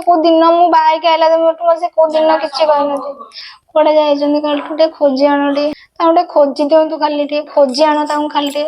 को दिन मु बाइक आइला से को दिन किसी कहना कड़े जाइए खोजी आण खोजी दिंतु खाली खोजी आण खाली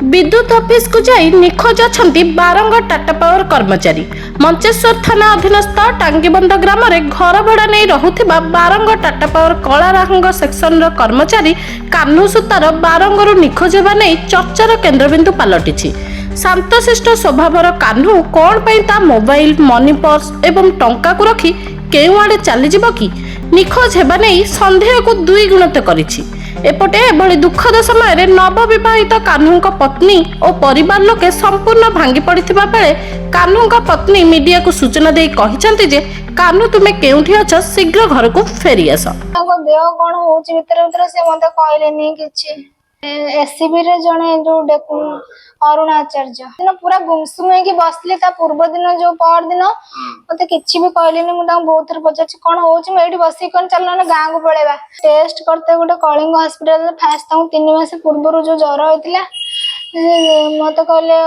विद्युत ऑफिस को जाई निखोज अछंती बारंग टाटा पावर कर्मचारी। मंचेश्वर थाना अधीनस्थ टांगीबंध ग्राम में घर भड़ा नहीं रहुथिबा बारंग टाटा पावर कलारांग सेक्शन रो कर्मचारी कान्हू सुतार बारंगरू निखोज हेबा नहीं चर्चार केन्द्रबिंदु पलटिछि। शांतशिष्ट स्वभावर कान्हू कौन पई ता मोबाइल मनी पर्स एवं टंका को रखी केउ आड़े चली जिवो कि निखोज हेबा नहीं संदेह को दुई गुणित करिछि। एपटे एभली दुखद समय नवविवाहित कान्हू पत्नी और परिवार लोके संपूर्ण भांगी पड़िथिबा बेले कान्हू पत्नी मीडिया को सूचना दे कहिसंती जे कान्हू तुमे केउठी अछ शीघ्र घर को फेरी आस। देह कोन होची भीतर भीतर से मते कहलेनी किछि एससीबी रे जणे जो अरुण आचार्य दिन पूरा गुमसुम होगी बसली पूर्व दिन जो पर दिन मत कि भी कहलेनी मुझे बहुत थर पचार कौन होती बस चल ना गाँव को पलैबा टेस्ट करते गोटे कलिंग हॉस्पिटल फास्ट 3 मास पूर्व जो ज्वर होता मत कहले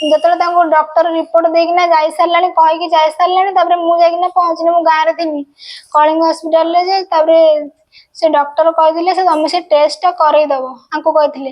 जो डॉक्टर रिपोर्ट देना जा सारा कहीकि जा सारा मुझे पहुँचनी मु गाँव थी कलिंग हॉस्पिटल से डॉक्टर कहते तुम से टेस्ट करदेव आपको कहते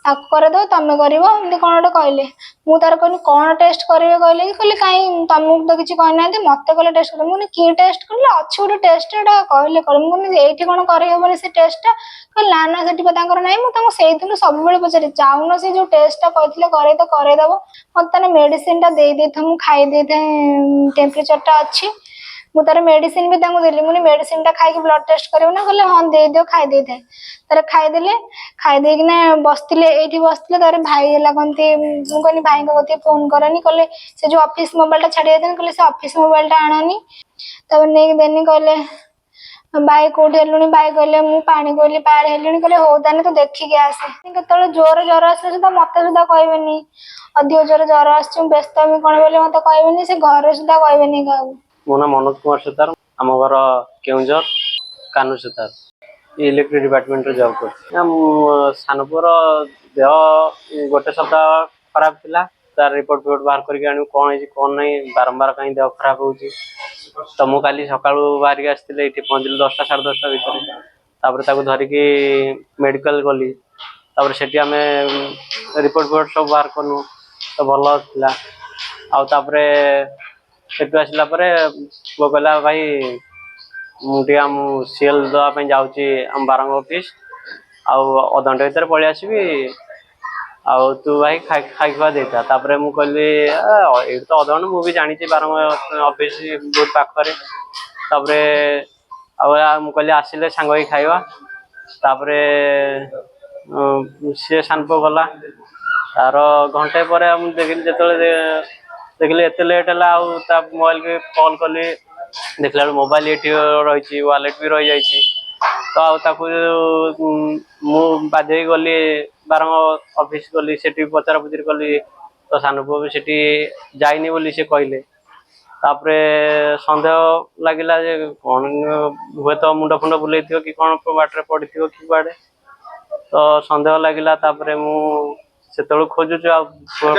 करदेव तुम कर कौन गोटे कहले मुझे कहनी कौन टेस्ट करेंगे कहले कि कहले कहीं तुमको तो किसी कहना मत कहले टेस्ट कर मुझे किए टेस्ट कर अच्छे गोटे टेस्ट कहले मुझे ये कौन करहबन से टेस्ट कहले ना ना से ना मुझे दिन सब पचारे जाऊन से जो टेस्ट कहते करे तो करदेव मत मेडिसिन दे था खाई टेम्परेचर अच्छी मुझे मेडिसिन भी देली मुझे मेडिसिन खाई ब्लड टेस्ट कर कहले हाँ दे दियो खाई दे थाए तार खाईदे खाईदेना बसते ये बसते तार भाई लगती मुझे भाई को फोन करनी कहले से जो ऑफिस मोबाइल छाड़ी जाते कहले से ऑफिस मोबाइल आननी तब नहीं देनी कहले भाई कौटे हेलुणी भाई कहले मुझे पानी कहली पार हेलुणी कहले हो ताने तो देखिक आसे केत जोर ज्वर आसे सुधा मत सुधा कहबेनी अधिक जोर ज्वर आस व्यस्त कौन बोले मत कहबेनी से घर सुधा कहबेनी क्या मो ना मनोज कुमार सुतार आम घर Keonjhar Kanhu Sutar electric department job कर सानपुर देह गोटे सप्ताह खराब थिला तार रिपोर्ट फिपोर्ट बाहर करके कौन है कौन नहीं बारंबार कहीं देह खराब होची तो मु काली सकाळू बाहर के आसते ये पहुँचली 10टा 10:30 भितर धरिकी मेडिकल गली से आम रिपोर्ट फिपोर्ट सब बाहर कलु तो भल था आउे सेठू आसला वो कहला भाई मुझे सीएल दवाई जाऊँगी आम बारंग ऑफिस आध घंटे भर पलि आसबि तू भाई खाई खुआ देता तापर मुझे कहली ये तो अध घंटे मुझे जानी बारंग ऑफिस बहुत पाखरे मुझे कहली आसिले सांग ही खाइबा तापर सी सानपो गला तार घंटे पर देखिली जो देखिए एत लेट है मोबाइल के कॉल कली देखला मोबाइल ये रही वालेट भी रही जाइए तो बाध्य गली बारंग ऑफिस गली से पचरा पुचर कली तो सान पुओ भी से जाइनी बोली से कहले सन्देह लगिला कौन हुए तो मुंड फुंड बुले कि कौन बाटे पड़ी कि कड़े तो सन्देह लगिला मुझे खोजुचु